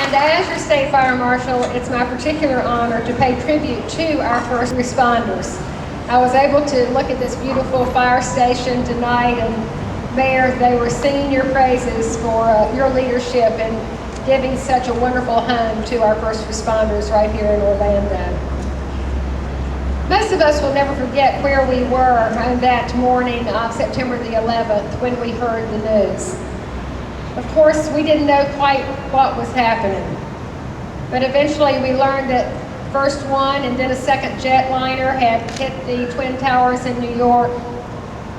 And as your State Fire Marshal, it's my particular honor to pay tribute to our first responders. I was able to look at this beautiful fire station tonight, and Mayor, they were singing your praises for your leadership and giving such a wonderful home to our first responders right here in Orlando. Most of us will never forget where we were on that morning of September the 11th when we heard the news. Of course, we didn't know quite what was happening, but eventually we learned that first one and then a second jetliner had hit the Twin Towers in New York,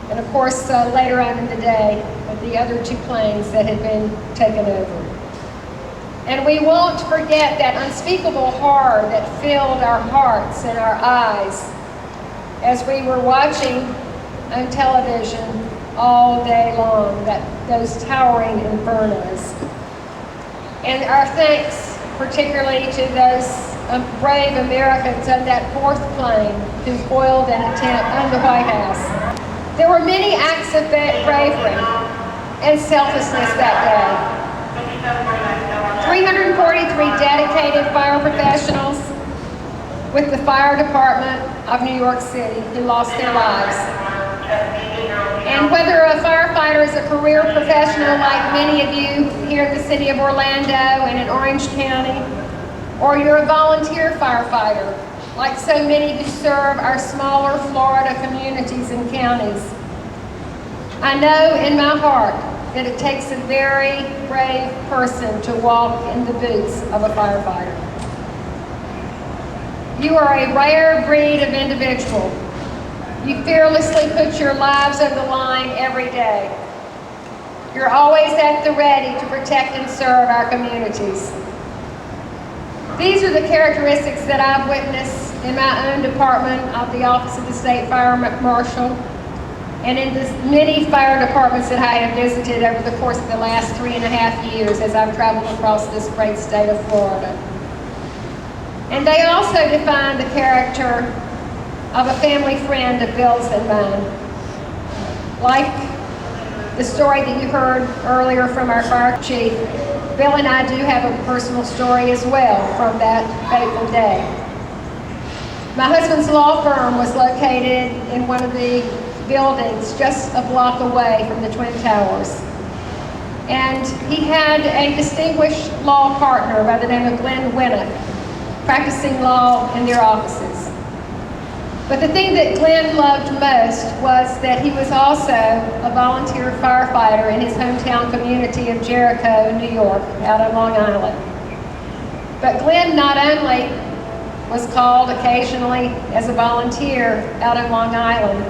and of course later on in the day, the other two planes that had been taken over. And we won't forget that unspeakable horror that filled our hearts and our eyes as we were watching on television all day long, those towering infernos. And our thanks particularly to those brave Americans on that fourth plane who foiled an attempt on the White House. There were many acts of bravery and selflessness that day. 343 dedicated fire professionals with the fire department of New York City who lost their lives. And whether a firefighter is a career professional like many of you here in the city of Orlando and in Orange County, or you're a volunteer firefighter like so many who serve our smaller Florida communities and counties, I know in my heart that it takes a very brave person to walk in the boots of a firefighter. You are a rare breed of individual. You fearlessly put your lives on the line every day. You're always at the ready to protect and serve our communities. These are the characteristics that I've witnessed in my own department of the Office of the State Fire Marshal, and in the many fire departments that I have visited over the course of the last 3.5 years as I've traveled across this great state of Florida. And they also define the character of a family friend of Bill's and mine. Like the story that you heard earlier from our fire chief, Bill and I do have a personal story as well from that fateful day. My husband's law firm was located in one of the buildings just a block away from the Twin Towers. And he had a distinguished law partner by the name of Glenn Winnick, practicing law in their offices. But the thing that Glenn loved most was that he was also a volunteer firefighter in his hometown community of Jericho, New York, out on Long Island. But Glenn not only was called occasionally as a volunteer out on Long Island,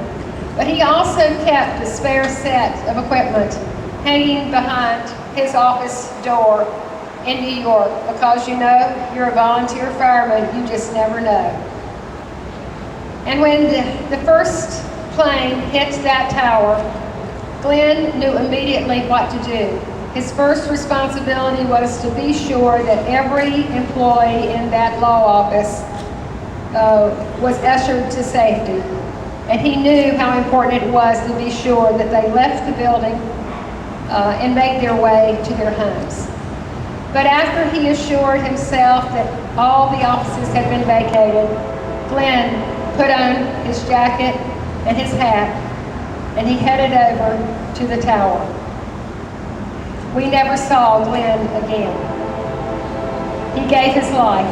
but he also kept a spare set of equipment hanging behind his office door in New York, because you know, you're a volunteer fireman, you just never know. And when the first plane hit that tower, Glenn knew immediately what to do. His first responsibility was to be sure that every employee in that law office was ushered to safety. And he knew how important it was to be sure that they left the building and made their way to their homes. But after he assured himself that all the offices had been vacated, Glenn put on his jacket and his hat, and he headed over to the tower. We never saw Glenn again. He gave his life,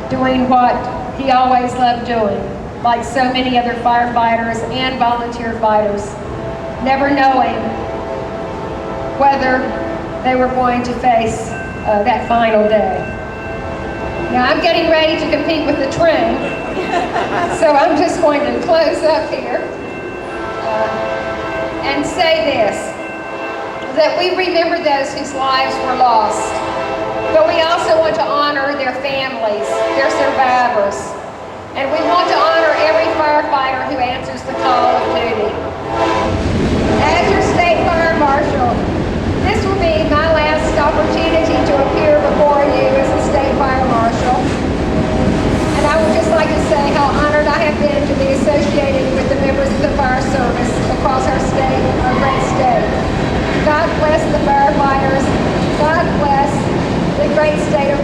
doing what he always loved doing, like so many other firefighters and volunteer fighters, never knowing whether they were going to face that final day. Now I'm getting ready to compete with the train, so I'm just going to close up here and say this, that we remember those whose lives were lost, but we also want to honor their families, their survivors, and we want to honor every firefighter who answers the call of duty. As your State Fire Marshal, this will be my last opportunity to appear before you as a State Fire Marshal. And I would just like to say how honored I have been to be associated with the members of the fire service across our state, our great state. God bless the firefighters. God bless the great great state of